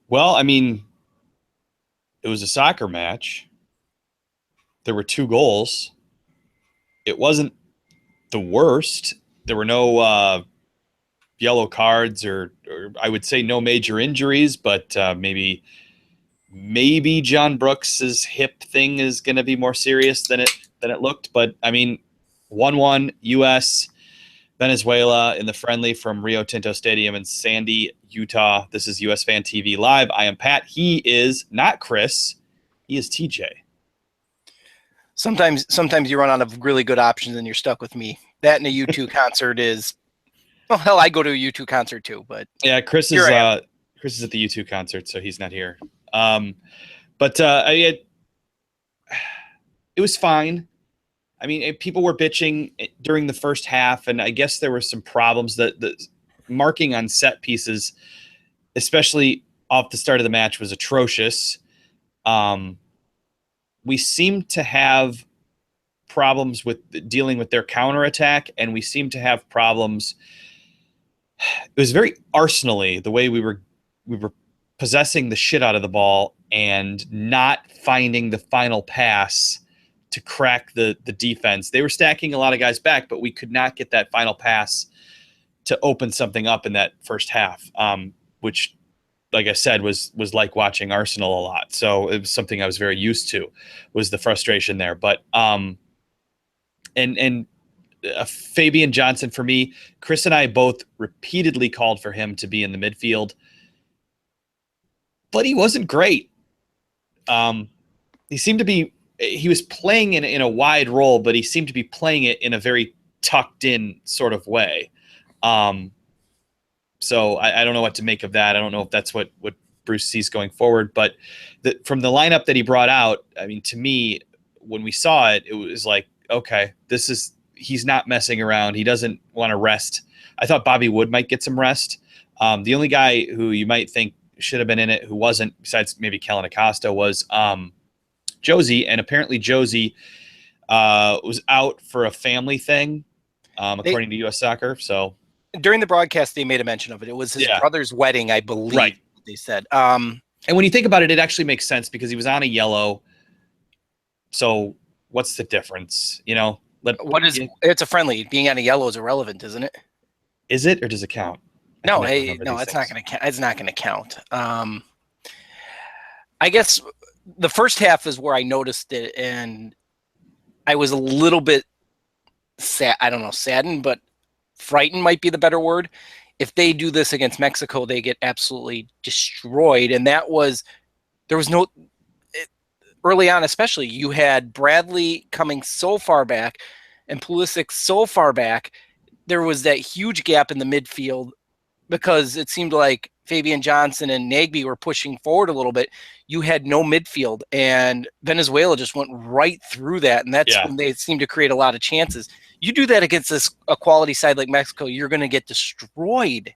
Well, I mean, it was a soccer match. There were 2 goals. It wasn't the worst. There were no yellow cards or I would say no major injuries, but maybe John Brooks's hip thing is going to be more serious than it looked. But I mean, 1-1 U.S. Venezuela in the friendly from Rio Tinto Stadium in Sandy, Utah. This is USfanTV Live. I am Pat. He is not Chris. He is TJ. Sometimes you run out of really good options and you're stuck with me. That and a U2 concert is, well, hell, I go to a U2 concert too, but yeah, Chris is at the U2 concert, so he's not here. But it was fine. I mean, people were bitching during the first half, and I guess there were some problems that the marking on set pieces, especially off the start of the match, was atrocious. We seemed to have problems with dealing with their counterattack, and we seemed to have problems. It was very Arsenal-y, the way we were possessing the shit out of the ball and not finding the final pass to crack the defense. They were stacking a lot of guys back, but we could not get that final pass to open something up in that first half, which, like I said, was like watching Arsenal a lot. So it was something I was very used to, was the frustration there. But Fabian Johnson, for me, Chris and I both repeatedly called for him to be in the midfield, but he wasn't great. He seemed to be, he was playing in a wide role, but he seemed to be playing it in a very tucked in sort of way. So I don't know what to make of that. I don't know if that's what Bruce sees going forward, but from the lineup that he brought out, I mean, to me, when we saw it, it was like, okay, he's not messing around. He doesn't want to rest. I thought Bobby Wood might get some rest. The only guy who you might think should have been in it, who wasn't, besides maybe Kellen Acosta, was Josie. And apparently Josie was out for a family thing, according to U.S. Soccer. So during the broadcast, they made a mention of it. It was his brother's wedding, I believe. Right. They said. And when you think about it, it actually makes sense because he was on a yellow. So what's the difference? You know, it's a friendly. Being on a yellow is irrelevant, isn't it? Is it, or does it count? No, it's not going to count. It's not going to count. I guess the first half is where I noticed it, and I was a little bit sad. I don't know, saddened, but frightened might be the better word. If they do this against Mexico, they get absolutely destroyed. And there was no, early on especially, you had Bradley coming so far back and Pulisic so far back. There was that huge gap in the midfield because it seemed like Fabian Johnson and Nagbe were pushing forward a little bit. You had no midfield, and Venezuela just went right through that, and that's when they seemed to create a lot of chances. You do that against a quality side like Mexico, you're going to get destroyed.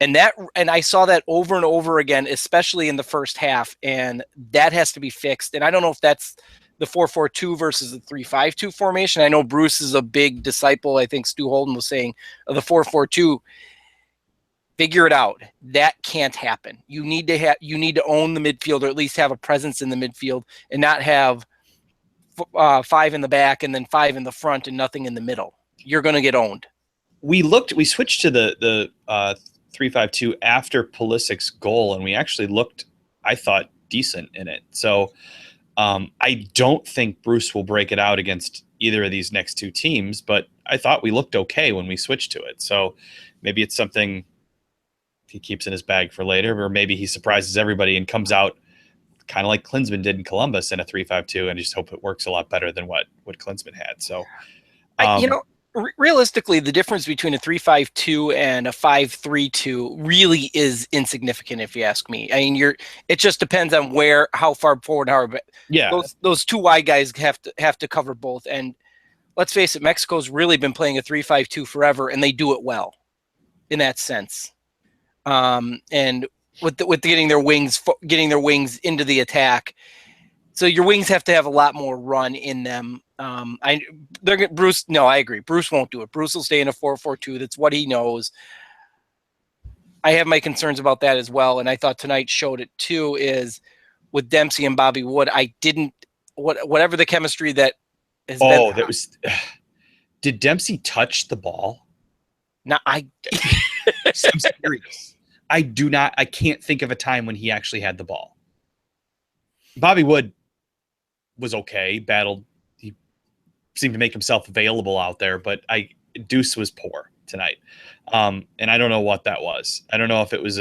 And I saw that over and over again, especially in the first half, and that has to be fixed. And I don't know if that's the 4-4-2 versus the 3-5-2 formation. I know Bruce is a big disciple, I think Stu Holden was saying, of the 4-4-2. Figure it out. That can't happen. You need to own the midfield, or at least have a presence in the midfield, and not have 5 in the back and then 5 in the front and nothing in the middle. You're going to get owned. We switched to the 3-5-2 after Pulisic's goal, and we actually looked, I thought, decent in it. So I don't think Bruce will break it out against either of these next 2 teams, but I thought we looked okay when we switched to it. So maybe it's something he keeps in his bag for later, or maybe he surprises everybody and comes out kind of like Klinsmann did in Columbus in a 3-5-2, and I just hope it works a lot better than what Klinsmann had. So, realistically, the difference between a 3-5-2 and a 5-3-2 really is insignificant, if you ask me. I mean, it just depends on how far forward, those 2 wide guys have to cover both. And let's face it, Mexico's really been playing a 3-5-2 forever, and they do it well in that sense. And with getting their wings into the attack, so your wings have to have a lot more run in them. I agree. Bruce won't do it. Bruce will stay in a 4-4-2. That's what he knows. I have my concerns about that as well, and I thought tonight showed it too. Is with Dempsey and Bobby Wood, I didn't whatever the chemistry that has been. Oh, that was. Did Dempsey touch the ball? No, I'm serious. I can't think of a time when he actually had the ball. Bobby Wood was okay, battled. He seemed to make himself available out there, but Deuce was poor tonight. And I don't know what that was. I don't know if it was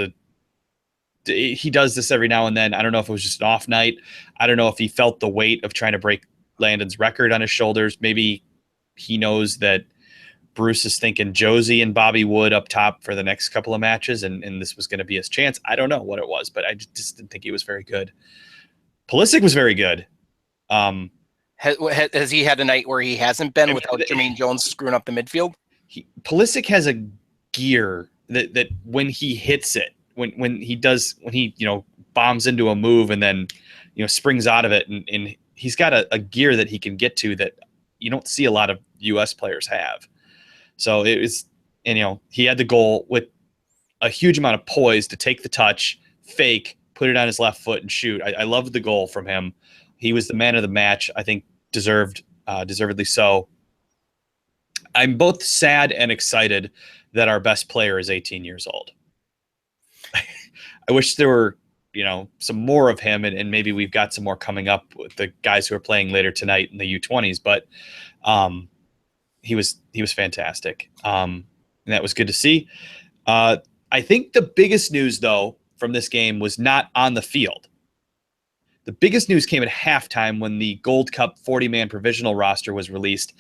he does this every now and then. I don't know if it was just an off night. I don't know if he felt the weight of trying to break Landon's record on his shoulders. Maybe he knows that Bruce is thinking Josie and Bobby Wood up top for the next couple of matches, and this was going to be his chance. I don't know what it was, but I just didn't think he was very good. Pulisic was very good. Has he had a night where he hasn't been without Jermaine Jones screwing up the midfield? Pulisic has a gear that when he hits it, when he bombs into a move and then springs out of it, and he's got a gear that he can get to that you don't see a lot of U.S. players have. So it was, he had the goal with a huge amount of poise to take the touch, fake, put it on his left foot and shoot. I loved the goal from him. He was the man of the match. I think deservedly so. I'm both sad and excited that our best player is 18 years old. I wish there were, some more of him, and maybe we've got some more coming up with the guys who are playing later tonight in the U20s. But he was fantastic, and that was good to see. I think the biggest news, though, from this game was not on the field. The biggest news came at halftime when the Gold Cup 40-man provisional roster was released,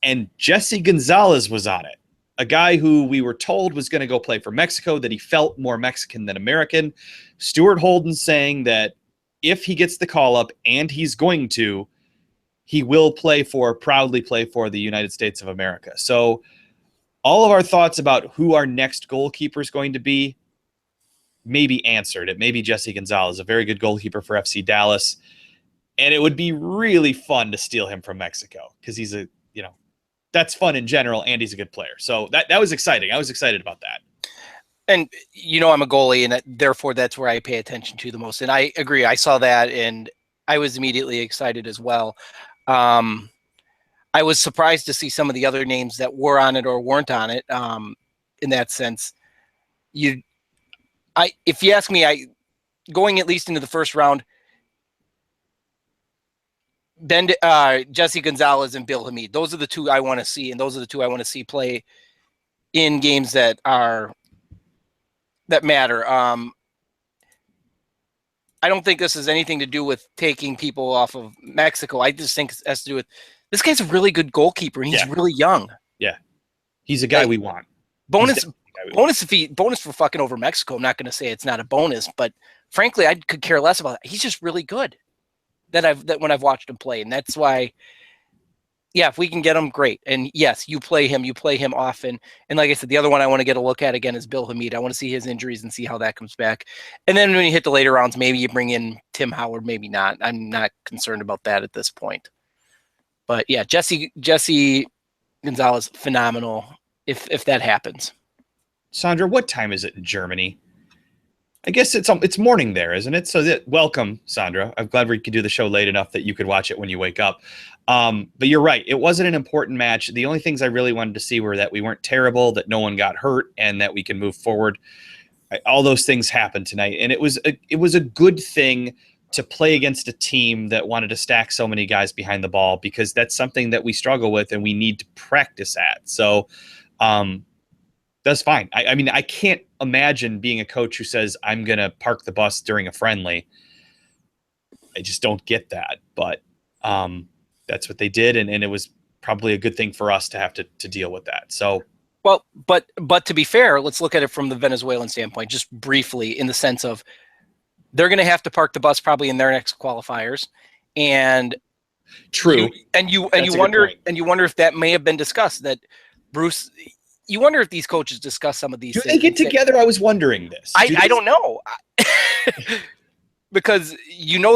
and Jesse Gonzalez was on it, a guy who we were told was going to go play for Mexico, that he felt more Mexican than American. Stuart Holden saying that if he gets the call-up, and he's going to, he will proudly play for the United States of America. So all of our thoughts about who our next goalkeeper is going to be may be answered. It may be Jesse Gonzalez, a very good goalkeeper for FC Dallas. And it would be really fun to steal him from Mexico because he's that's fun in general, and he's a good player. So that was exciting. I was excited about that. And, I'm a goalie, and therefore that's where I pay attention to the most. And I agree. I saw that, and I was immediately excited as well. I was surprised to see some of the other names that were on it or weren't on it. In that sense, if you ask me, going at least into the first round, Jesse Gonzalez and Bill Hamid. Those are the two I want to see, and those are the two I want to see play in games that matter. I don't think this has anything to do with taking people off of Mexico. I just think it has to do with this guy's a really good goalkeeper, and he's really young. Yeah, he's a guy we want. Bonus for fucking over Mexico. I'm not going to say it's not a bonus, but frankly, I could care less about that. He's just really good. That when I've watched him play, and that's why, if we can get him, great. And yes, you play him often. And like I said, the other one I want to get a look at again is Bill Hamid. I want to see his injuries and see how that comes back. And then when you hit the later rounds, maybe you bring in Tim Howard, maybe not. I'm not concerned about that at this point. But yeah, Jesse Gonzalez, phenomenal. If that happens. Sandra, what time is it in Germany? I guess it's morning there, isn't it? So welcome, Sandra. I'm glad we could do the show late enough that you could watch it when you wake up. But you're right. It wasn't an important match. The only things I really wanted to see were that we weren't terrible, that no one got hurt, and that we can move forward. All those things happened tonight, and it was a good thing to play against a team that wanted to stack so many guys behind the ball, because that's something that we struggle with and we need to practice at. So that's fine. I mean, I can't imagine being a coach who says, I'm going to park the bus during a friendly. I just don't get that. But that's what they did, and it was probably a good thing for us to have to deal with that. So, well, but to be fair, let's look at it from the Venezuelan standpoint, just briefly, in the sense of they're going to have to park the bus probably in their next qualifiers, and true. You wonder if that may have been discussed, that Bruce. You wonder if these coaches discuss some of these things. Do they get together? I was wondering this. I don't know. Because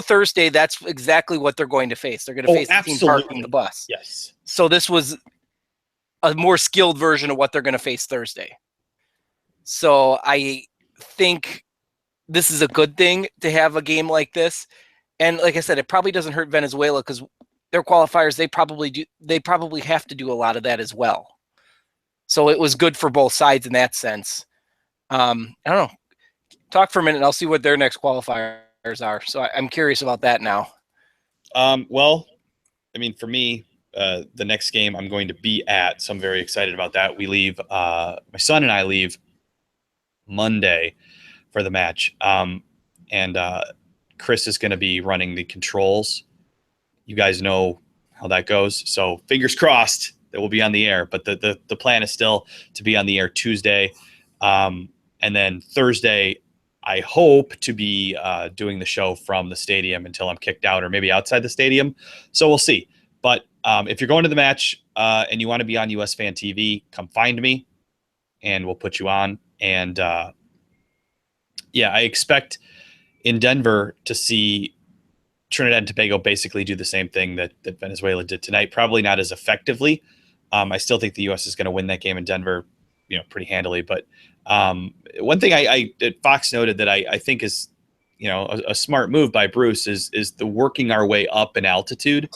Thursday, that's exactly what they're going to face. They're going to face the team parking the bus. So I think this is a good thing to have a game like this. And like I said, it probably doesn't hurt Venezuela because their qualifiers, they probably have to do a lot of that as well. So it was good for both sides in that sense. I don't know. Talk for a minute and I'll see what their next qualifiers are. So I'm curious about that now. Well, I mean, for me, the next game I'm going to be at, so I'm very excited about that. We leave, my son and I leave Monday for the match. And Chris is going to be running the controls. You guys know how that goes. So fingers crossed that we'll be on the air. But the plan is still to be on the air Tuesday. And then Thursday, I hope to be doing the show from the stadium until I'm kicked out or maybe outside the stadium. So we'll see. But if you're going to the match and you want to be on USfanTV, come find me and we'll put you on. And yeah, I expect in Denver to see Trinidad and Tobago basically do the same thing that Venezuela did tonight, probably not as effectively. I still think the U.S. is going to win that game in Denver, pretty handily. But one thing I Fox noted that I think is, a smart move by Bruce is the working our way up in altitude.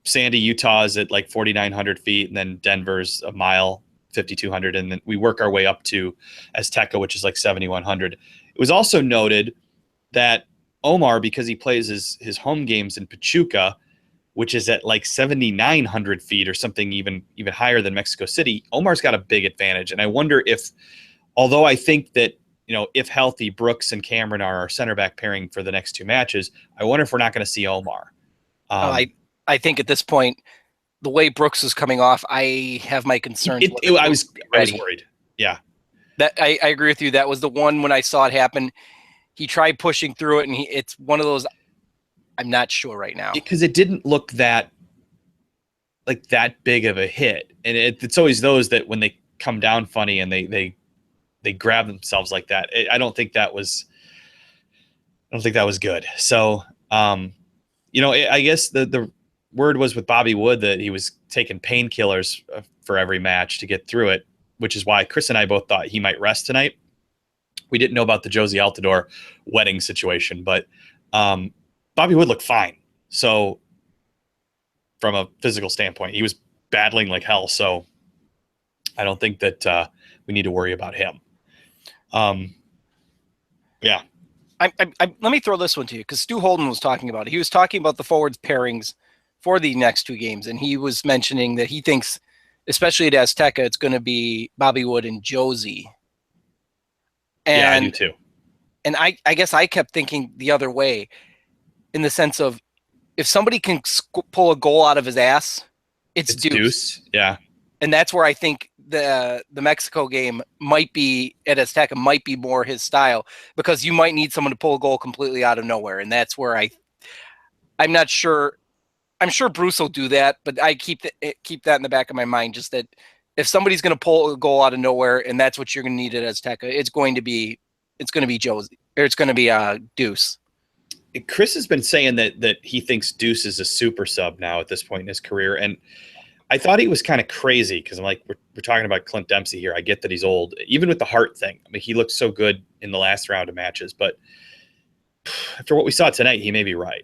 Sandy, Utah is at like 4,900 feet, and then Denver's a mile, 5,200, and then we work our way up to Azteca, which is like 7,100. It was also noted that Omar, because he plays his home games in Pachuca, which is at like 7,900 feet or something even higher than Mexico City, Omar's got a big advantage. And I wonder if, although I think that, if healthy, Brooks and Cameron are our center back pairing for the next two matches, I wonder if we're not going to see Omar. I think at this point, the way Brooks is coming off, I have my concerns. I was worried. Yeah. That I agree with you. That was the one when I saw it happen. He tried pushing through it, and it's one of those. I'm not sure right now because it didn't look that big of a hit, and it's always those that when they come down funny and they grab themselves like that. I don't think that was good. So, I guess the word was with Bobby Wood that he was taking painkillers for every match to get through it, which is why Chris and I both thought he might rest tonight. We didn't know about the Josie Altidore wedding situation, but Bobby Wood looked fine. So from a physical standpoint, he was battling like hell. So I don't think that we need to worry about him. Yeah. Let me throw this one to you because Stu Holden was talking about it. He was talking about the forwards pairings for the next two games, and he was mentioning that he thinks, especially at Azteca, it's going to be Bobby Wood and Josie. And, yeah, I do too. And I guess I kept thinking the other way, in the sense of if somebody can pull a goal out of his ass, it's Deuce. Yeah. And that's where I think the Mexico game might be at Azteca might be more his style, because you might need someone to pull a goal completely out of nowhere. And that's where I'm not sure. I'm sure Bruce will do that, but I keep that in the back of my mind, just that if somebody's going to pull a goal out of nowhere and that's what you're going to need at Azteca, it's going to be Josie, or it's going to be Deuce. Chris has been saying that he thinks Deuce is a super sub now at this point in his career. And I thought he was kind of crazy because I'm like, we're talking about Clint Dempsey here. I get that he's old, even with the heart thing. I mean, he looked so good in the last round of matches, but after what we saw tonight, he may be right.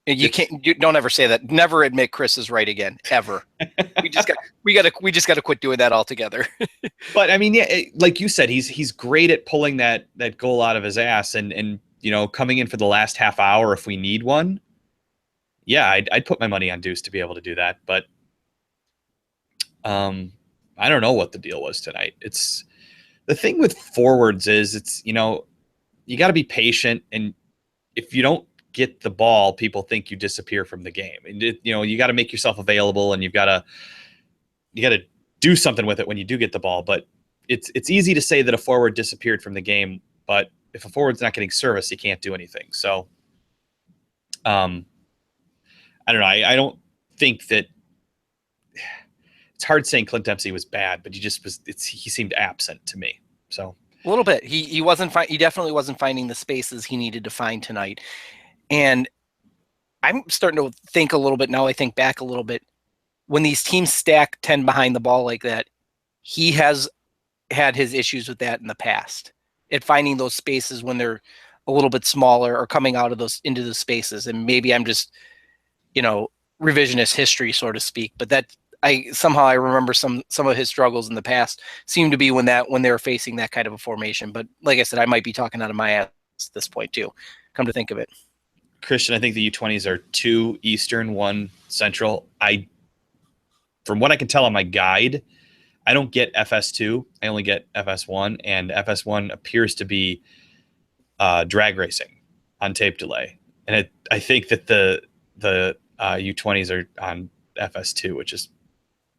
You don't ever say that. Never admit Chris is right again, ever. we just got to quit doing that altogether. But I mean, yeah, like you said, he's great at pulling that goal out of his ass and coming in for the last half hour if we need one. Yeah, I'd put my money on Deuce to be able to do that. But I don't know what the deal was tonight. It's the thing with forwards is you got to be patient, and if you don't get the ball, people think you disappear from the game. And you got to make yourself available, and you got to do something with it when you do get the ball. But it's easy to say that a forward disappeared from the game, but if a forward's not getting service, he can't do anything. So, I don't know. I don't think that it's hard saying Clint Dempsey was bad, but he seemed absent to me. So a little bit. He wasn't. He definitely wasn't finding the spaces he needed to find tonight. And I'm starting to think a little bit now. I think back a little bit when these teams stack 10 behind the ball like that. he has had his issues with that in the past, at finding those spaces when they're a little bit smaller or coming out of those into the spaces. And maybe I'm just, revisionist history, so to speak, but that I remember some of his struggles in the past seem to be when they were facing that kind of a formation. But like I said, I might be talking out of my ass at this point too, come to think of it. Christian, I think the U20s are 2 Eastern, 1 Central. From what I can tell on my guide, I don't get FS2. I only get FS1, and FS1 appears to be drag racing on tape delay. And I think that the U20s are on FS2, which is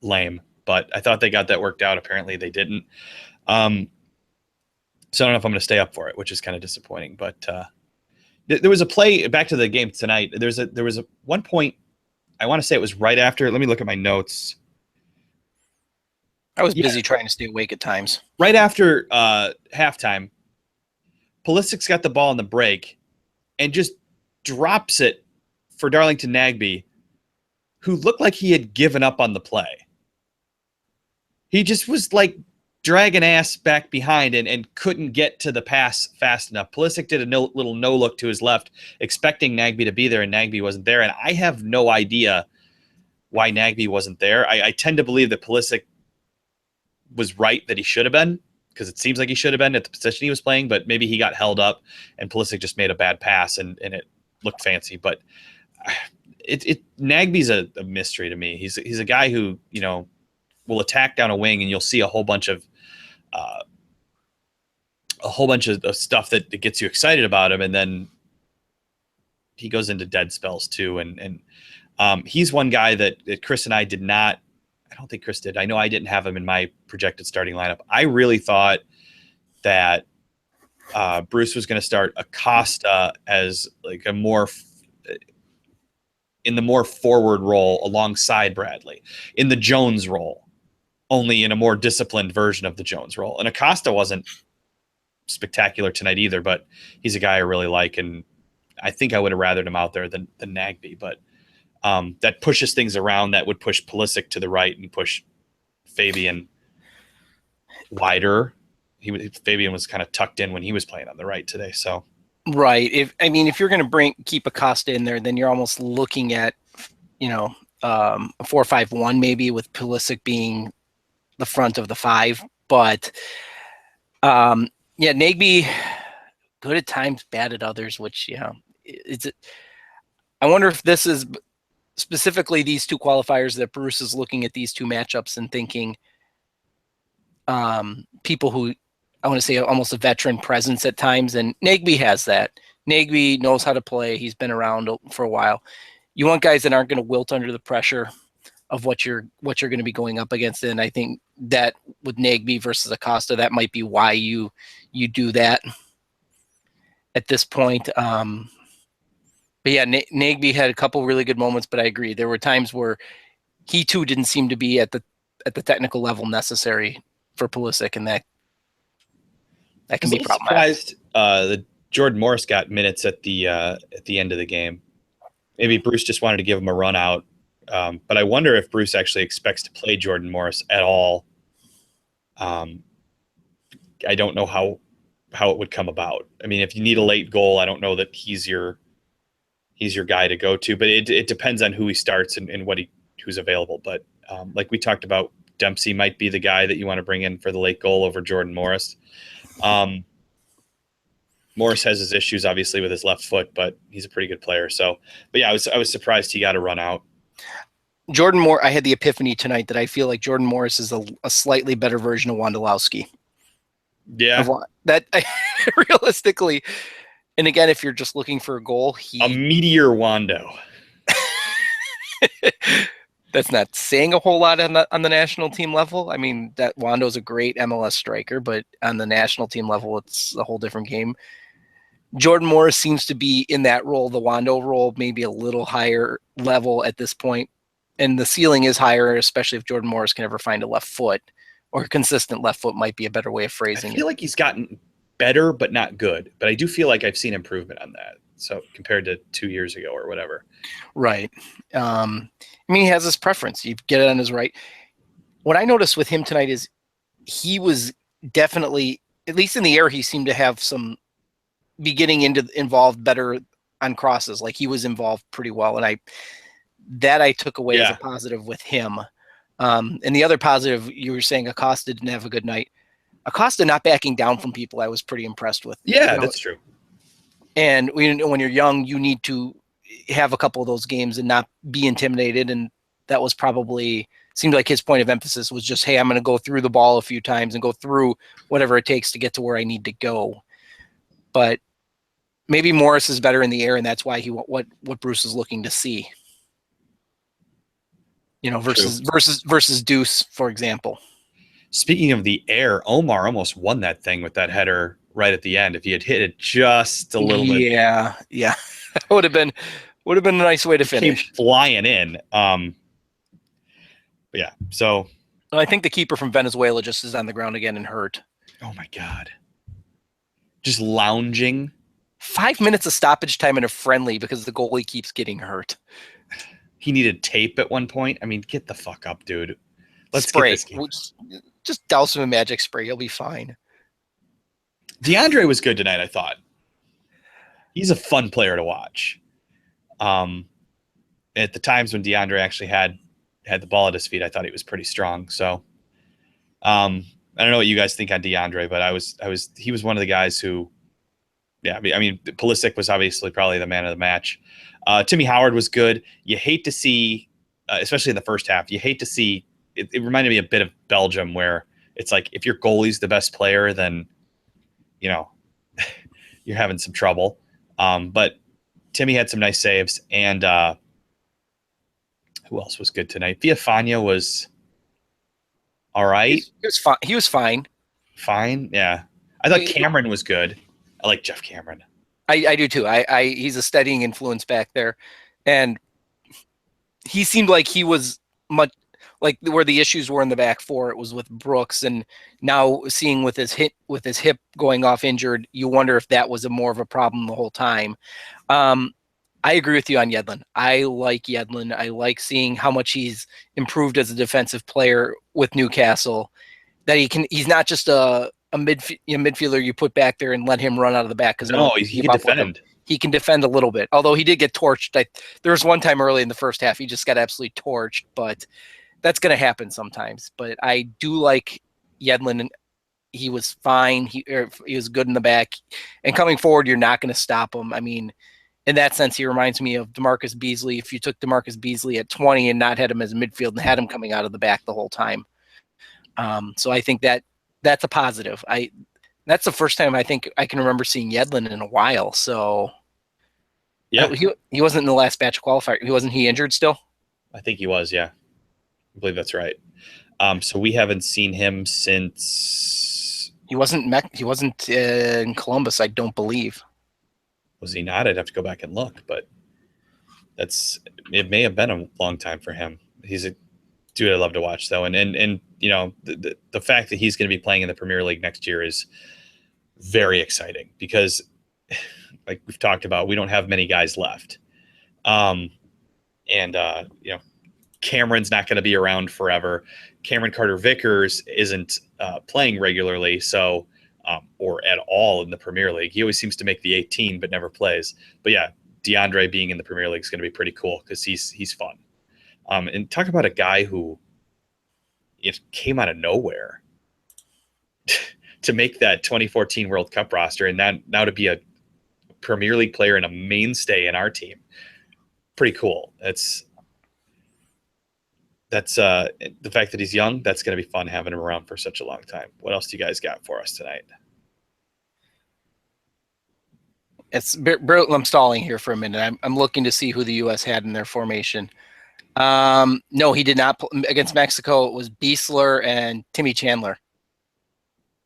lame. But I thought they got that worked out. Apparently they didn't. So I don't know if I'm going to stay up for it, which is kind of disappointing. But there was a play back to the game tonight. There was a one point. I want to say it was right after. Let me look at my notes. I was busy trying to stay awake at times. Right after halftime, Pulisic's got the ball in the break and just drops it for Darlington Nagbe, who looked like he had given up on the play. He just was like dragging ass back behind and couldn't get to the pass fast enough. Pulisic did a little no-look to his left, expecting Nagbe to be there, and Nagbe wasn't there. And I have no idea why Nagbe wasn't there. I tend to believe that Pulisic was right that he should have been, because it seems like he should have been at the position he was playing, but maybe he got held up and Pulisic just made a bad pass and it looked fancy. But Nagbe's a mystery to me. He's a guy who, will attack down a wing and you'll see a whole bunch of stuff that gets you excited about him. And then he goes into dead spells too. And he's one guy that Chris and I did not, I don't think Chris did. I know I didn't have him in my projected starting lineup. I really thought that Bruce was going to start Acosta as like in the more forward role alongside Bradley, in the Jones role, only in a more disciplined version of the Jones role. And Acosta wasn't spectacular tonight either, but he's a guy I really like, and I think I would have rathered him out there than Nagbe. But that pushes things around. That would push Pulisic to the right and push Fabian wider. Fabian was kind of tucked in when he was playing on the right today. So right. If you're going to keep Acosta in there, then you're almost looking at a 4-5-1 maybe, with Pulisic being the front of the 5. But Nagbe good at times, bad at others. Which I wonder if this is specifically these 2 qualifiers that Bruce is looking at these 2 matchups and thinking people who, I want to say, almost a veteran presence at times, and Nagbe has that. Nagbe knows how to play. He's been around for a while. You want guys that aren't going to wilt under the pressure of what you're going to be going up against. And I think that with Nagbe versus Acosta, that might be why you do that at this point. But yeah, Nagbe had a couple really good moments, but I agree. There were times where he too didn't seem to be at the technical level necessary for Pulisic, and that can be problematic. Surprised that Jordan Morris got minutes at the end of the game. Maybe Bruce just wanted to give him a run out. But I wonder if Bruce actually expects to play Jordan Morris at all. I don't know how it would come about. I mean, if you need a late goal, I don't know that he's your guy to go to, but it depends on who he starts and who's available. But like we talked about, Dempsey might be the guy that you want to bring in for the late goal over Jordan Morris. Morris has his issues, obviously, with his left foot, but he's a pretty good player. So, but yeah, I was surprised he got a run out. Jordan Moore, I had the epiphany tonight that I feel like Jordan Morris is a slightly better version of Wondolowski. Yeah. That realistically, and again, if you're just looking for a goal, a meteor Wando. That's not saying a whole lot on the national team level. I mean, that Wando's a great MLS striker, but on the national team level, it's a whole different game. Jordan Morris seems to be in that role, the Wando role, maybe a little higher level at this point. And the ceiling is higher, especially if Jordan Morris can ever find a left foot, or a consistent left foot might be a better way of phrasing it. I feel like he's gotten better, but not good. But I do feel like I've seen improvement on that. So compared to 2 years ago or whatever. Right. I mean, he has his preference. You get it on his right. What I noticed with him tonight is he was definitely, at least in the air, he seemed to have some be getting involved better on crosses. Like he was involved pretty well, and I took away as a positive with him. And the other positive, you were saying Acosta didn't have a good night. Acosta not backing down from people, I was pretty impressed with. Yeah, that's true. And when you're young, you need to have a couple of those games and not be intimidated. And that was probably seemed like his point of emphasis was just, hey, I'm going to go through the ball a few times and go through whatever it takes to get to where I need to go. But maybe Morris is better in the air, and that's why what Bruce is looking to see. Versus Deuce, for example. Speaking of the air, Omar almost won that thing with that header right at the end. If he had hit it just a little bit, yeah, that would have been a nice way to finish. Came flying in. Yeah. So I think the keeper from Venezuela just is on the ground again and hurt. Oh my God. Just lounging. 5 minutes of stoppage time in a friendly because the goalie keeps getting hurt. He needed tape at one point. I mean, get the fuck up, dude. Let's spray. Get this game. Just douse him in magic spray. He'll be fine. DeAndre was good tonight, I thought. He's a fun player to watch. At the times when DeAndre actually had the ball at his feet, I thought he was pretty strong. So I don't know what you guys think on DeAndre, but he was one of the guys who, yeah, I mean, Pulisic was obviously probably the man of the match. Timmy Howard was good. You hate to see, especially in the first half, you hate to see, it reminded me a bit of Belgium where it's like, if your goalie's the best player, then, you're having some trouble. But Timmy had some nice saves, and who else was good tonight? Villafaña was all right. He was fine. Fine, yeah. I thought Cameron was good. I like Jeff Cameron. I do too. He's a steadying influence back there, and he seemed like he was much like where the issues were in the back four. It was with Brooks, and now seeing with his hip going off injured, you wonder if that was more of a problem the whole time. I agree with you on Yedlin. I like Yedlin. I like seeing how much he's improved as a defensive player with Newcastle. That he's not just a midfielder you put back there and let him run out of the back. No, he can defend. He can defend a little bit, although he did get torched. There was one time early in the first half he just got absolutely torched, but that's going to happen sometimes. But I do like Yedlin. He was fine. He was good in the back. And coming forward, you're not going to stop him. I mean, in that sense, he reminds me of DeMarcus Beasley. If you took DeMarcus Beasley at 20 and not had him as a midfield and had him coming out of the back the whole time. So I think that's a positive. That's the first time I think I can remember seeing Yedlin in a while. So yeah, he wasn't in the last batch of qualifier. Wasn't he injured still? I think he was. Yeah, I believe that's right. So we haven't seen him since he wasn't in Columbus. I don't believe. Was he not? I'd have to go back and look, but it may have been a long time for him. He's a dude I love to watch though. And the fact that he's going to be playing in the Premier League next year is very exciting because like we've talked about, we don't have many guys left. Cameron's not going to be around forever. Cameron Carter-Vickers isn't playing regularly. So, or at all in the Premier League. He always seems to make the 18, but never plays. But yeah, DeAndre being in the Premier League is going to be pretty cool because he's fun. And talk about a guy who it came out of nowhere to make that 2014 World Cup roster, and now to be a Premier League player and a mainstay in our team. Pretty cool. That's the fact that he's young. That's going to be fun having him around for such a long time. What else do you guys got for us tonight? I'm stalling here for a minute. I'm looking to see who the U.S. had in their formation. No, he did not against Mexico. It was Beasler and Timmy Chandler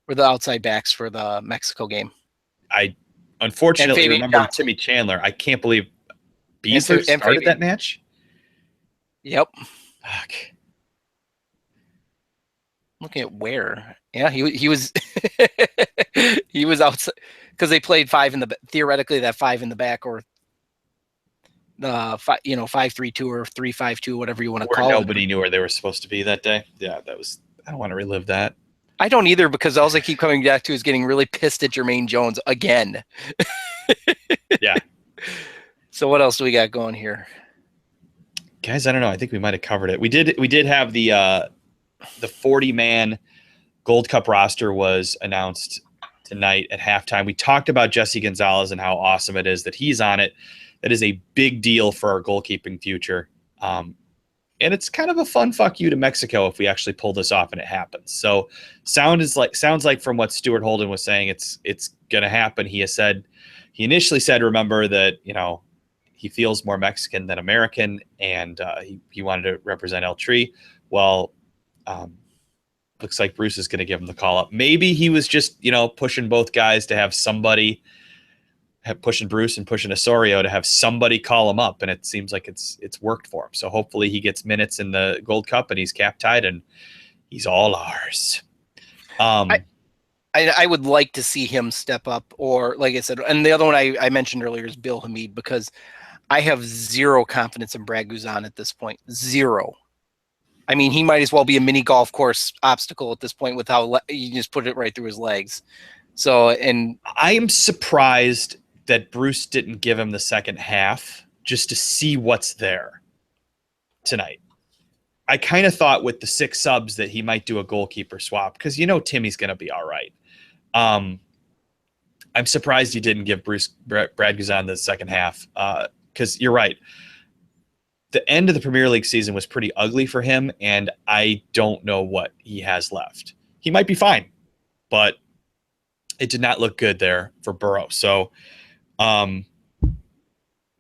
were the outside backs for the Mexico game. I unfortunately remember Johnson. Timmy Chandler. I can't believe Beasler started that match. Yep. Fuck. Looking at where? Yeah, he was he was outside because they played theoretically that 5 in the back or the 5-3-2 or 3-5-2, whatever you want to call it. Nobody knew where they were supposed to be that day. Yeah, I don't want to relive that. I don't either, because all I keep coming back to is getting really pissed at Jermaine Jones again. Yeah. So what else do we got going here? Guys, I don't know. I think we might have covered it. We did have the 40-man Gold Cup roster was announced tonight at halftime. We talked about Jesse Gonzalez and how awesome it is that he's on it. That is a big deal for our goalkeeping future. And it's kind of a fun fuck you to Mexico if we actually pull this off and it happens. So sounds like from what Stuart Holden was saying, it's going to happen. He initially said, remember that, he feels more Mexican than American, and he wanted to represent El Tri. Well, looks like Bruce is going to give him the call up. Maybe he was just, pushing both guys to have somebody, pushing Bruce and pushing Osorio to have somebody call him up, and it seems like it's worked for him. So hopefully he gets minutes in the Gold Cup and he's cap tied and he's all ours. I would like to see him step up, or like I said, and the other one I mentioned earlier is Bill Hamid, because I have zero confidence in Brad Guzan at this point. Zero. I mean, he might as well be a mini golf course obstacle at this point with how you just put it right through his legs. So, and I am surprised that Bruce didn't give him the second half just to see what's there tonight. I kind of thought with the 6 subs that he might do a goalkeeper swap, because Timmy's going to be all right. I'm surprised he didn't give Brad Guzan the second half, because you're right. The end of the Premier League season was pretty ugly for him, and I don't know what he has left. He might be fine, but it did not look good there for Burrow. So,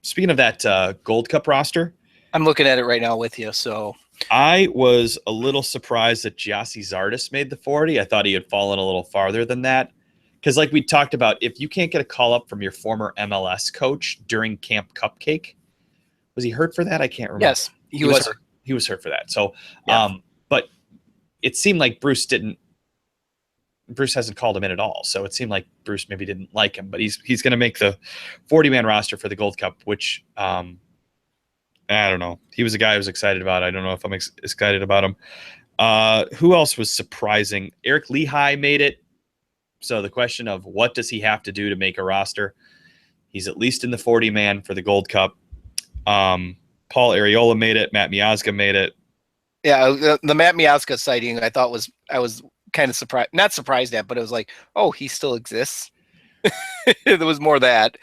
speaking of that Gold Cup roster, I'm looking at it right now with you. So I was a little surprised that Gyasi Zardes made the 40. I thought he had fallen a little farther than that. Because like we talked about, if you can't get a call up from your former MLS coach during Camp Cupcake, was he hurt for that? I can't remember. Yes, he was hurt. He was hurt for that. So, yeah. But it seemed like Bruce hasn't called him in at all. So it seemed like Bruce maybe didn't like him, but he's going to make the 40-man roster for the Gold Cup, which I don't know. He was a guy I was excited about. I don't know if I'm excited about him. Who else was surprising? Eric Lehigh made it. So the question of what does he have to do to make a roster? He's at least in the 40-man for the Gold Cup. Paul Areola made it. Matt Miazga made it. Yeah, the Matt Miazga sighting I was kind of surprised, not surprised at, but it was like, oh, he still exists. There was more of that.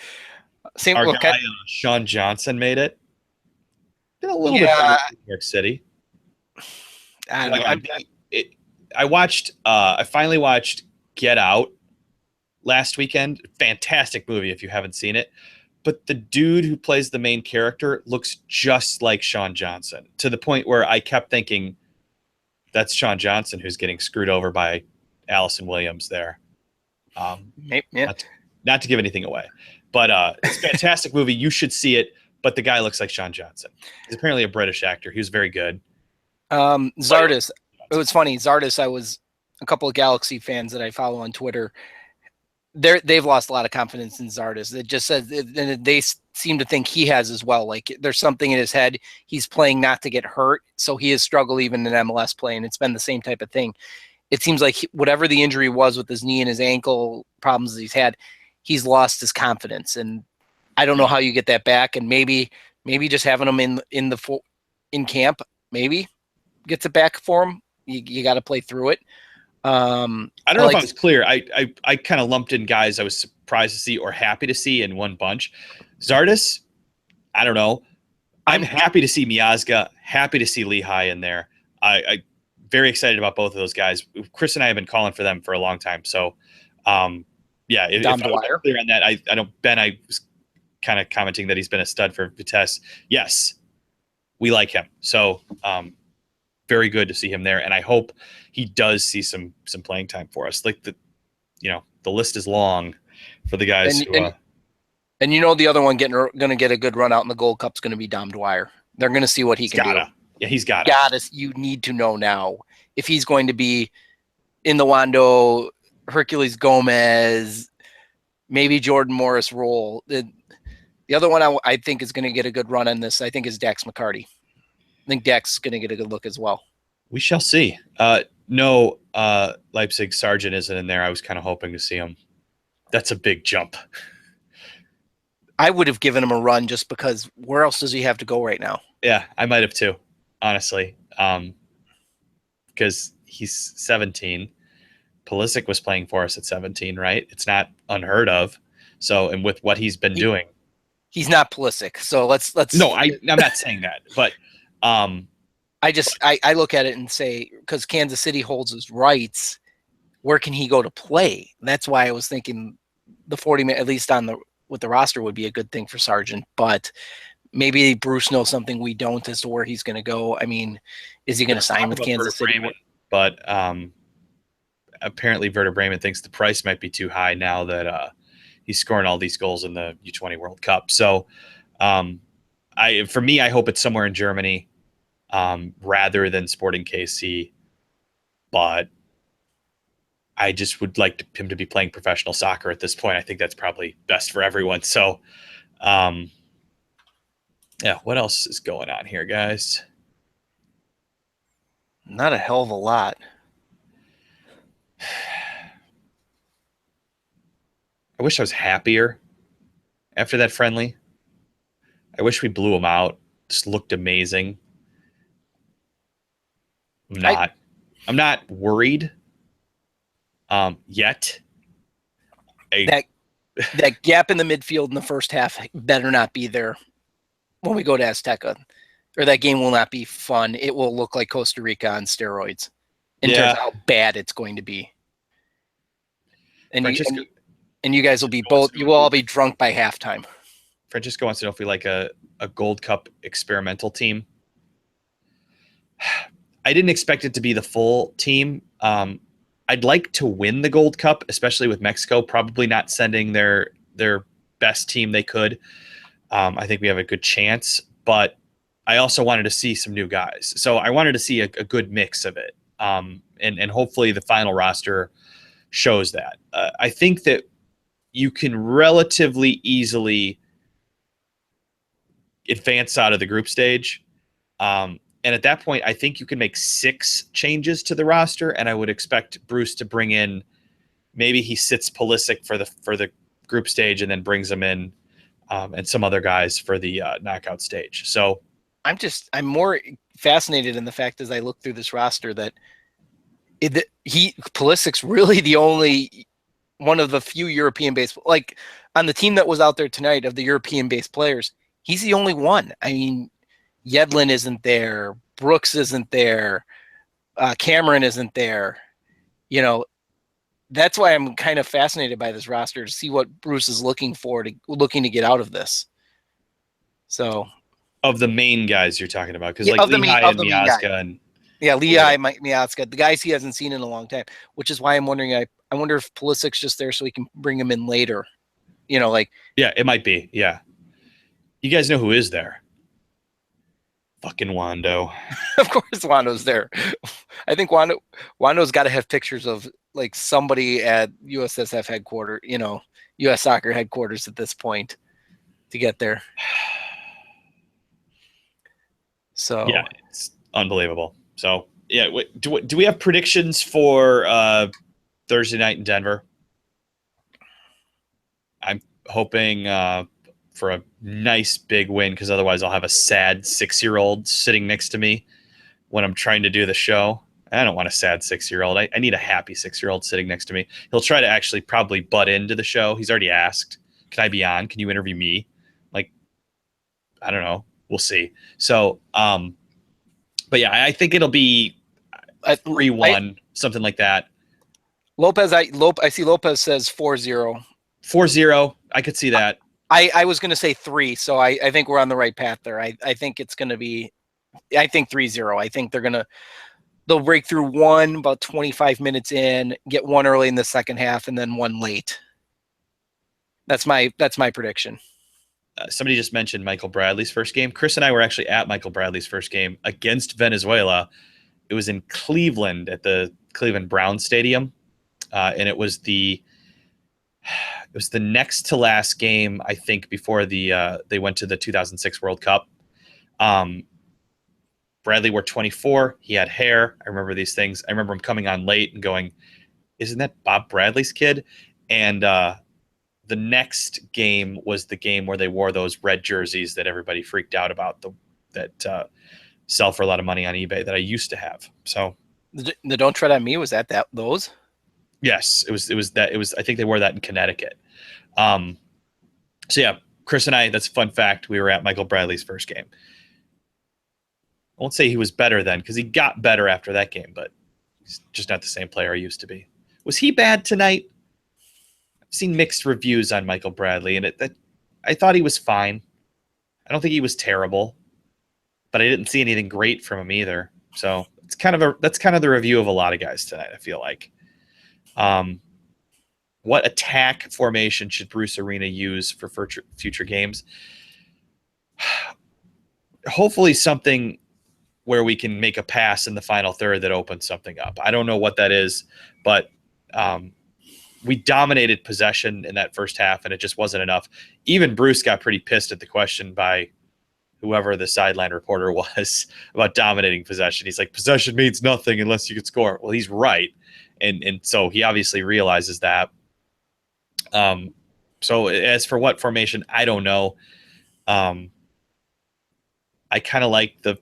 Same. Our guy Sean Johnson made it. Been a little bit better in New York City. I don't know. I finally watched Get Out last weekend. Fantastic movie if you haven't seen it. But the dude who plays the main character looks just like Sean Johnson, to the point where I kept thinking that's Sean Johnson who's getting screwed over by Allison Williams there. Yeah. Not to give anything away, but it's a fantastic movie. You should see it. But the guy looks like Sean Johnson. He's apparently a British actor. He was very good. Zardes. It was funny. Zardes, I was a couple of Galaxy fans that I follow on Twitter. They've lost a lot of confidence in Zardes. It just says, and they seem to think he has as well. Like there's something in his head. He's playing not to get hurt, so he has struggled even in MLS play, and it's been the same type of thing. It seems like whatever the injury was with his knee and his ankle problems that he's had, he's lost his confidence, and I don't know how you get that back. And maybe just having him in camp maybe gets it back for him. You got to play through it. I don't know if I was clear. I kind of lumped in guys I was surprised to see or happy to see in one bunch. Zardes, I don't know. I'm happy to see Miazga, happy to see Lehigh in there. I very excited about both of those guys. Chris and I have been calling for them for a long time. So, yeah, if I was clear on that, I was kind of commenting that he's been a stud for Vitesse. Yes, we like him. So, very good to see him there, and I hope he does see some playing time for us. Like the list is long for the guys. And the other one going to get a good run out in the Gold Cup is going to be Dom Dwyer. They're going to see what he can do. Yeah, he's got it. You need to know now if he's going to be in the Wando, Hercules Gomez, maybe Jordan Morris role. The other one I think is going to get a good run on this, I think, is Dax McCarty. I think Dax is going to get a good look as well. We shall see. No, Leipzig Sargent isn't in there. I was kind of hoping to see him. That's a big jump. I would have given him a run just because where else does he have to go right now? Yeah, I might have too, honestly. Because he's 17. Pulisic was playing for us at 17, right? It's not unheard of. So, and with what he's been doing, he's not Pulisic. So let's. No, I'm not saying that, but I look at it and say, because Kansas City holds his rights, where can he go to play? That's why I was thinking the 40-minute, at least with the roster, would be a good thing for Sargent. But maybe Bruce knows something we don't as to where he's going to go. I mean, is he going to sign with Kansas City? Bremen, but apparently Werder Bremen thinks the price might be too high now that he's scoring all these goals in the U20 World Cup. So for me, I hope it's somewhere in Germany rather than Sporting KC. But I just would like him to be playing professional soccer at this point. I think that's probably best for everyone. So, yeah, what else is going on here, guys? Not a hell of a lot. I wish I was happier after that friendly. I wish we blew him out. Just looked amazing. I'm not worried yet. That gap in the midfield in the first half better not be there when we go to Azteca, or that game will not be fun. It will look like Costa Rica on steroids in terms of how bad it's going to be. And you guys will be you will all be drunk by halftime. Francisco wants to know if we like a Gold Cup experimental team. I didn't expect it to be the full team. I'd like to win the Gold Cup, especially with Mexico probably not sending their best team they could. I think we have a good chance, but I also wanted to see some new guys. So I wanted to see a good mix of it. And hopefully the final roster shows that. I think that you can relatively easily advance out of the group stage. And at that point, I think you can make 6 changes to the roster, and I would expect Bruce to bring in, maybe he sits Pulisic for the group stage and then brings him in, and some other guys for the knockout stage. So I'm more fascinated in the fact as I look through this roster that Pulisic's really the only one of the few European-based, like on the team that was out there tonight of the European-based players, he's the only one. I mean, Yedlin isn't there. Brooks isn't there. Cameron isn't there. You know, that's why I'm kind of fascinated by this roster to see what Bruce is looking to get out of this. So, of the main guys you're talking about, because like Lehigh and Miazga and Lehigh, Miazga, the guys he hasn't seen in a long time, which is why I'm wondering. I wonder if Pulisic's just there so he can bring him in later. You know, like it might be. Yeah, you guys know who is there? Fucking Wando. Of course Wando's there. I think Wando's got to have pictures of like somebody at USSF headquarters, US soccer headquarters at this point to get there. So yeah, it's unbelievable. So yeah, do we have predictions for Thursday night in Denver? I'm hoping for a nice big win, because otherwise I'll have a sad 6-year-old sitting next to me when I'm trying to do the show. I don't want a sad 6-year-old. I need a happy 6-year-old sitting next to me. He'll try to actually probably butt into the show. He's already asked, can I be on? Can you interview me? Like, I don't know. We'll see. So, but yeah, I think it'll be 3-1, something like that. I see Lopez says 4-0. 4-0. I could see that. I was going to say 3, so I think we're on the right path there. I think it's going to be, I think 3-0. I think they'll break through one about 25 minutes in, get one early in the second half, and then one late. That's my prediction. Somebody just mentioned Michael Bradley's first game. Chris and I were actually at Michael Bradley's first game against Venezuela. It was in Cleveland at the Cleveland Browns Stadium, and it was the next to last game, I think, before they went to the 2006 World Cup. Bradley wore 24. He had hair. I remember these things. I remember him coming on late and going, "Isn't that Bob Bradley's kid?" And the next game was the game where they wore those red jerseys that everybody freaked out about, that sell for a lot of money on eBay that I used to have. So the Don't Tread on Me, was that those? yes, it was that. It was, I think they wore that in Connecticut. So yeah, Chris and I, that's a fun fact. We were at Michael Bradley's first game. I won't say he was better then, because he got better after that game, but he's just not the same player he used to be. Was he bad tonight? I've seen mixed reviews on Michael Bradley, and I thought he was fine. I don't think he was terrible, but I didn't see anything great from him either. So that's kind of the review of a lot of guys tonight, I feel like. What attack formation should Bruce Arena use for future games? Hopefully something where we can make a pass in the final third that opens something up. I don't know what that is, but we dominated possession in that first half, and it just wasn't enough. Even Bruce got pretty pissed at the question by whoever the sideline reporter was about dominating possession. He's like, possession means nothing unless you can score. Well, he's right. And so he obviously realizes that. So as for what formation, I don't know. I kind of like the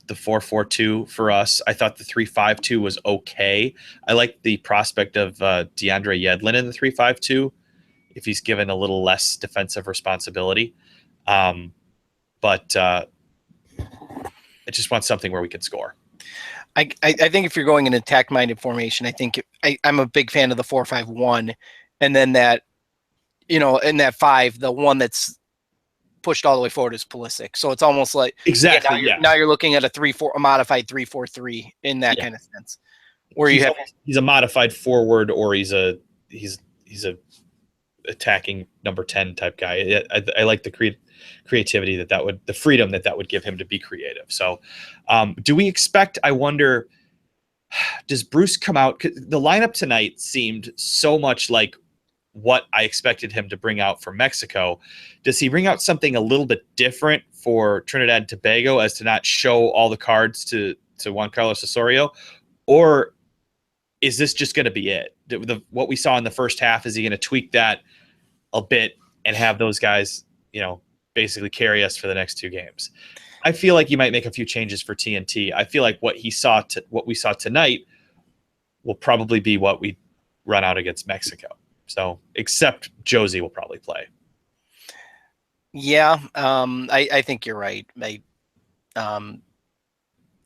4-4-2 for us. I thought the 3-5-2 was okay. I like the prospect of DeAndre Yedlin in the 3-5-2 if he's given a little less defensive responsibility. But I just want something where we can score. I think if you're going in attack-minded formation, I think I'm a big fan of the 4-5-1, and then that, in that 5, the one that's pushed all the way forward is Pulisic. So it's almost like exactly. Now you're looking at a modified 3-4-3 in that kind of sense, where he's a modified forward, or he's a attacking number 10 type guy. I like the creativity the freedom that would give him to be creative. So do we expect, I wonder, does Bruce come out? The lineup tonight seemed so much like what I expected him to bring out for Mexico. Does he bring out something a little bit different for Trinidad and Tobago as to not show all the cards to Juan Carlos Osorio? Or is this just going to be it? What we saw in the first half, is he going to tweak that a bit and have those guys, basically carry us for the next 2 games? I feel like you might make a few changes for TNT. I feel like what we saw tonight will probably be what we run out against Mexico. So, except Josie will probably play. Yeah, I think you're right.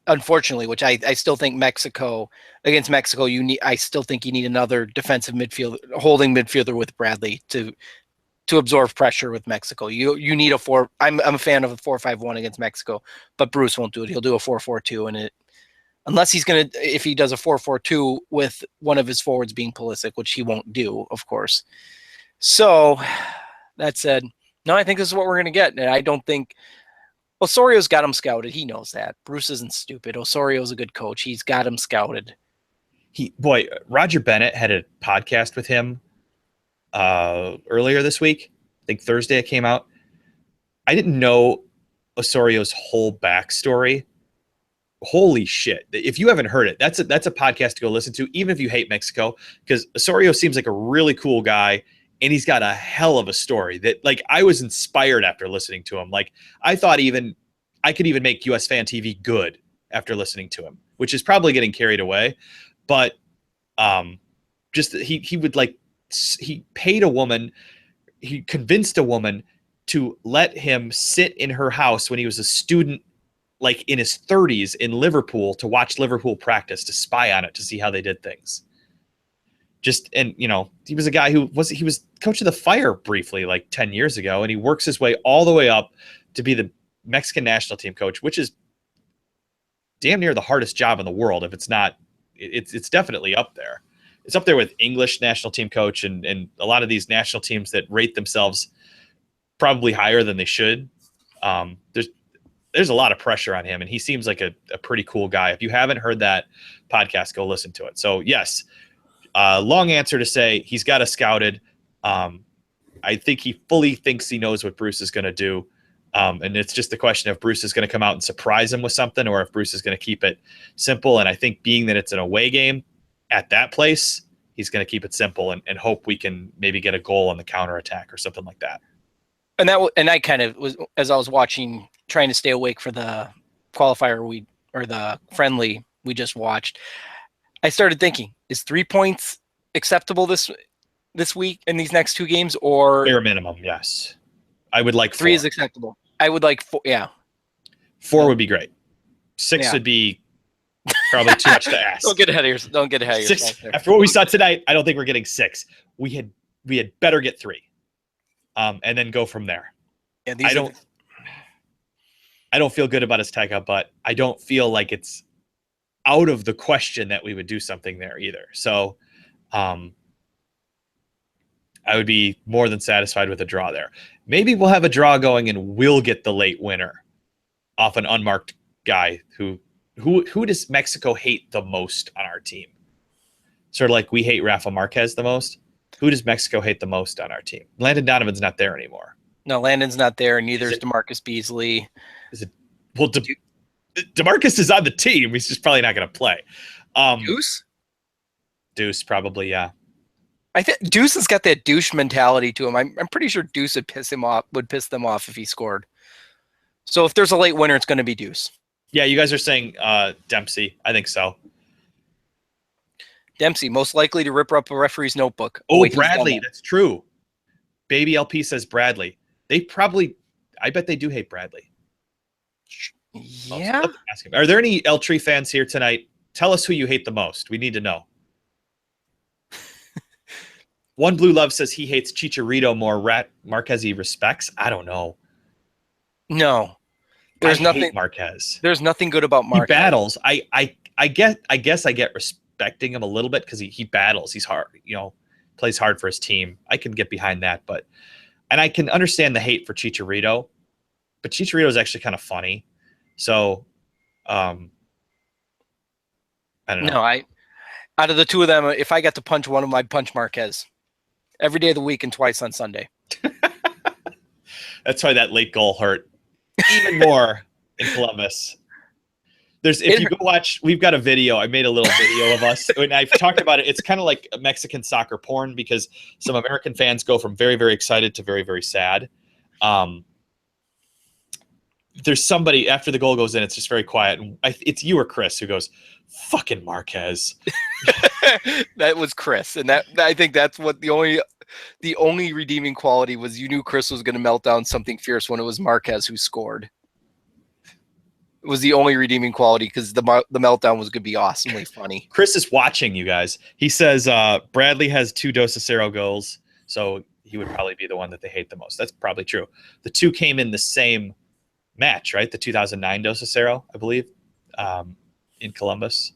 Unfortunately, which I still think against Mexico, I still think you need another defensive midfielder, holding midfielder with Bradley to absorb pressure with Mexico. You need a 4. I'm a fan of a 4-5-1 against Mexico, but Bruce won't do it. He'll do a 4-4-2, and unless if he does a 4-4-2 with one of his forwards being Pulisic, which he won't do, of course. So that said, no, I think this is what we're going to get. And I don't think Osorio's got him scouted. He knows that. Bruce isn't stupid. Osorio's a good coach. He's got him scouted. Roger Bennett had a podcast with him earlier this week. I think Thursday it came out. I didn't know Osorio's whole backstory. Holy shit. If you haven't heard it, that's a podcast to go listen to, even if you hate Mexico, because Osorio seems like a really cool guy, and he's got a hell of a story that, I was inspired after listening to him. I thought I could even make USFanTV good after listening to him, which is probably getting carried away. But just he paid a woman, he convinced a woman to let him sit in her house when he was a student, in his 30s in Liverpool, to watch Liverpool practice, to spy on it, to see how they did things. He was a guy he was coach of the Fire briefly, 10 years ago, and he works his way all the way up to be the Mexican national team coach, which is damn near the hardest job in the world. If it's not, it's definitely up there. It's up there with English national team coach and a lot of these national teams that rate themselves probably higher than they should. There's a lot of pressure on him, and he seems like a pretty cool guy. If you haven't heard that podcast, go listen to it. So yes, long answer to say he's got us scouted. I think he fully thinks he knows what Bruce is going to do. And it's just the question if Bruce is going to come out and surprise him with something, or if Bruce is going to keep it simple. And I think being that it's an away game at that place, he's going to keep it simple and hope we can maybe get a goal on the counterattack or something like that. And I kind of was, as I was watching, trying to stay awake for the qualifier or the friendly we just watched, I started thinking, is 3 points acceptable this week in these next two games, or bare minimum? Yes, I would like 4. 3 is acceptable. I would like 4. Yeah, 4 would be great. 6 would be probably too much to ask. Don't get ahead of yourself. Don't get ahead of 6, yourself. after what we saw tonight, I don't think we're getting 6. We had better get 3, and then go from there. Yeah, I don't feel good about Azteca, but I don't feel like it's out of the question that we would do something there either. So, I would be more than satisfied with a draw there. Maybe we'll have a draw going and we'll get the late winner off an unmarked guy. Who does Mexico hate the most on our team? Sort of like we hate Rafa Marquez the most. Who does Mexico hate the most on our team? Landon Donovan's not there anymore. No, Landon's not there, and neither is DeMarcus Beasley. Is it? Well, DeMarcus is on the team. He's just probably not going to play. Deuce, probably, yeah. I think Deuce has got that douche mentality to him. I'm pretty sure Deuce would piss them off if he scored. So if there's a late winner, it's going to be Deuce. Yeah, you guys are saying Dempsey. I think so. Dempsey, most likely to rip up a referee's notebook. Oh, Bradley, that's true. Baby LP says Bradley. I bet they do hate Bradley. Yeah. Ask him. Are there any El Tree fans here tonight? Tell us who you hate the most. We need to know. One Blue Love says he hates Chicharito more. Marquez he respects. I don't know. No, there's nothing. Marquez. There's nothing good about Marquez. He battles. I guess I get respecting him a little bit because he battles. He's hard. Plays hard for his team. I can get behind that, and I can understand the hate for Chicharito, but Chicharito is actually kind of funny. So, I don't know. No, out of the two of them, if I got to punch one of them, I'd punch Marquez every day of the week and twice on Sunday. That's why that late goal hurt even more in Columbus. If you go watch, we've got a video. I made a little video of us, and I've talked about it. It's kind of like Mexican soccer porn because some American fans go from very, very excited to very, very sad. There's somebody after the goal goes in, it's just very quiet, and it's you or Chris who goes, "Fucking Marquez." That was Chris, and I think that's what the only redeeming quality was. You knew Chris was going to melt down something fierce when it was Marquez who scored. It was the only redeeming quality because the meltdown was going to be awesomely funny. Chris is watching you guys. He says Bradley has 2 Dos Acero goals, so he would probably be the one that they hate the most. That's probably true. The 2 came in the same match, right? The 2009 Dos Acero, I believe, in Columbus.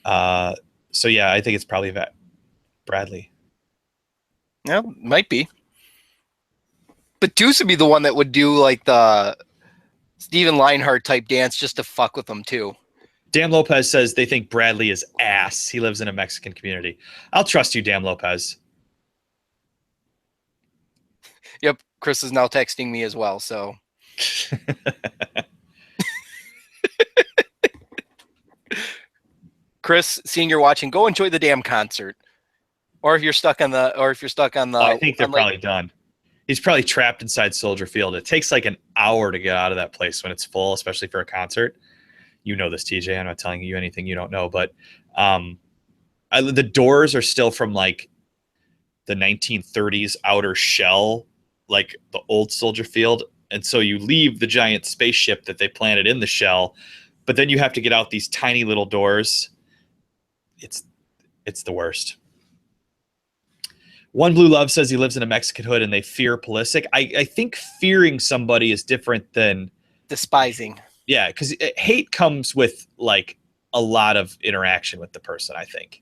So yeah, I think it's probably Bradley. Yeah, might be. But Deuce would be the one that would do like the Steven Leinhart type dance just to fuck with them too. Dan Lopez says they think Bradley is ass. He lives in a Mexican community. I'll trust you, Dan Lopez. Yep, Chris is now texting me as well, so. Chris, seeing you're watching, go enjoy the damn concert. Or if you're stuck on the I think they're probably done. He's probably trapped inside Soldier Field. It takes like an hour to get out of that place when it's full, especially for a concert. You know this, TJ. I'm not telling you anything you don't know, but the doors are still from like the 1930s outer shell, like the old Soldier Field. And so you leave the giant spaceship that they planted in the shell, but then you have to get out these tiny little doors. It's the worst. One Blue Love says he lives in a Mexican hood and they fear Pulisic. I think fearing somebody is different than despising. Yeah, because hate comes with like a lot of interaction with the person, I think.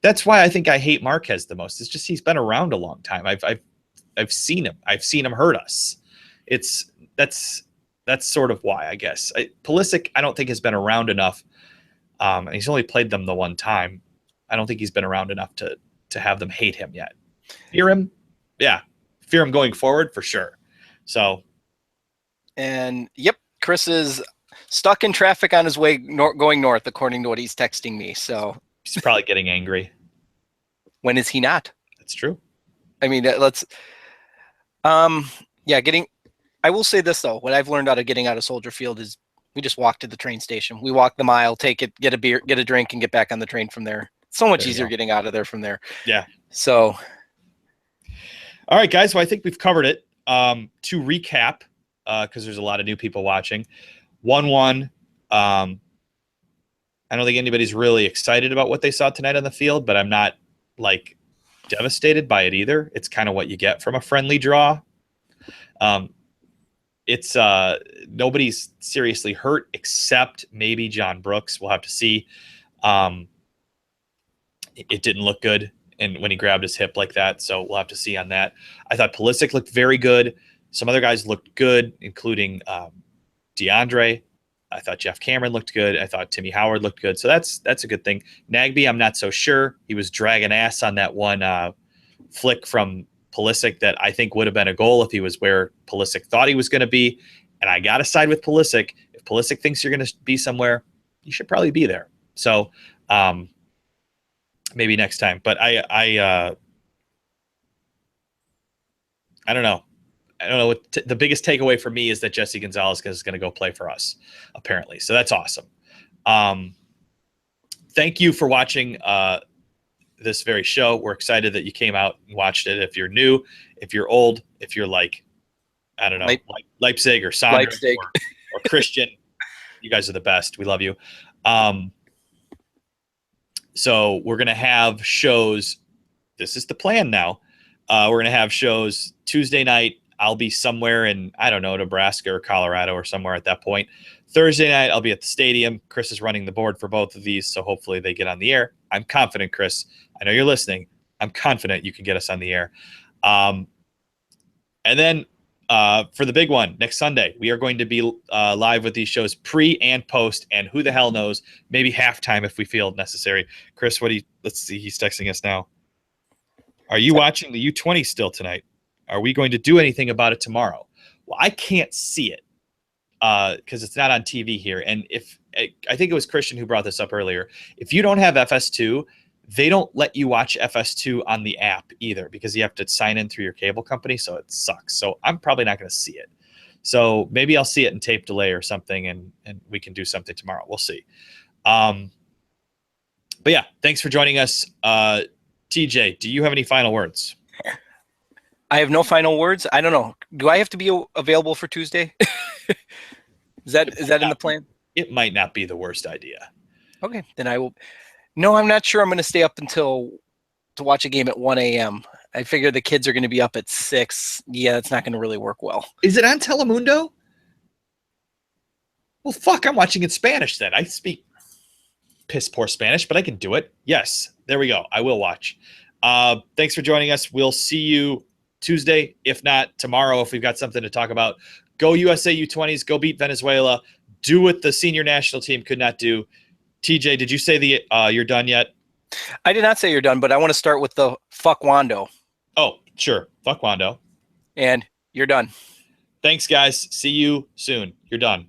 That's why I think I hate Marquez the most. It's just he's been around a long time. I've seen him. I've seen him hurt us. That's sort of why, I guess. Pulisic, I don't think has been around enough. And he's only played them the one time. I don't think he's been around enough to have them hate him yet. Fear him? Yeah. Fear him going forward for sure. So And yep, Chris is stuck in traffic on his way going north, according to what he's texting me. So He's probably getting angry. when is he not? That's true. I mean, let's. Yeah, I will say this though. What I've learned out of getting out of Soldier Field is we just walk to the train station. We walk the mile, take it, get a beer, get a drink, and get back on the train from there. It's so much easier getting out of there from there. Yeah. So. All right, guys. Well, I think we've covered it. To recap, because there's a lot of new people watching. 1-1. I don't think anybody's really excited about what they saw tonight on the field, but I'm not like devastated by it either. It's kind of what you get from a friendly draw. It's nobody's seriously hurt except maybe John Brooks. We'll have to see. It didn't look good and when he grabbed his hip like that, so we'll have to see on that. I thought Pulisic looked very good. Some other guys looked good, including DeAndre. I thought Jeff Cameron looked good. I thought Timmy Howard looked good. So that's a good thing. Nagby, I'm not so sure. He was dragging ass on that one flick from Pulisic that I think would have been a goal if he was where Pulisic thought he was going to be. And I got to side with Pulisic. If Pulisic thinks you're going to be somewhere, you should probably be there. So maybe next time. But I don't know. I don't know what the biggest takeaway for me is that Jesse Gonzalez is going to go play for us, apparently. So that's awesome. Thank you for watching this very show. We're excited that you came out and watched it. If you're new, if you're old, if you're like, I don't know, like Leipzig or Sandra or Christian, you guys are the best. We love you. So we're going to have shows. This is the plan now. We're going to have shows Tuesday night. I'll be somewhere in, I don't know, Nebraska or Colorado or somewhere at that point. Thursday night, I'll be at the stadium. Chris is running the board for both of these, so hopefully they get on the air. I'm confident, Chris. I know you're listening. I'm confident you can get us on the air. And then for the big one, next Sunday, we are going to be live with these shows pre and post, and who the hell knows, maybe halftime if we feel necessary. Chris, let's see, he's texting us now. Are you watching the U20 still tonight? Are we going to do anything about it tomorrow? Well, I can't see it because it's not on TV here. And I think it was Christian who brought this up earlier. If you don't have FS2, they don't let you watch FS2 on the app either because you have to sign in through your cable company. So it sucks. So I'm probably not going to see it. So maybe I'll see it in tape delay or something, and we can do something tomorrow. We'll see. But yeah, thanks for joining us. TJ, do you have any final words? I have no final words. I don't know. Do I have to be available for Tuesday? Is that in the plan? It might not be the worst idea. Okay, then I will. No, I'm not sure I'm going to stay up to watch a game at 1 a.m. I figure the kids are going to be up at 6. Yeah, it's not going to really work well. Is it on Telemundo? Well, fuck, I'm watching in Spanish then. I speak piss poor Spanish, but I can do it. Yes, there we go. I will watch. Thanks for joining us. We'll see you Tuesday, if not tomorrow, if we've got something to talk about. Go USA U20s, go beat Venezuela, do what the senior national team could not do. TJ, did you say you're done yet? I did not say you're done, but I want to start with the fuck Wando. Oh, sure. Fuck Wando. And you're done. Thanks, guys. See you soon. You're done.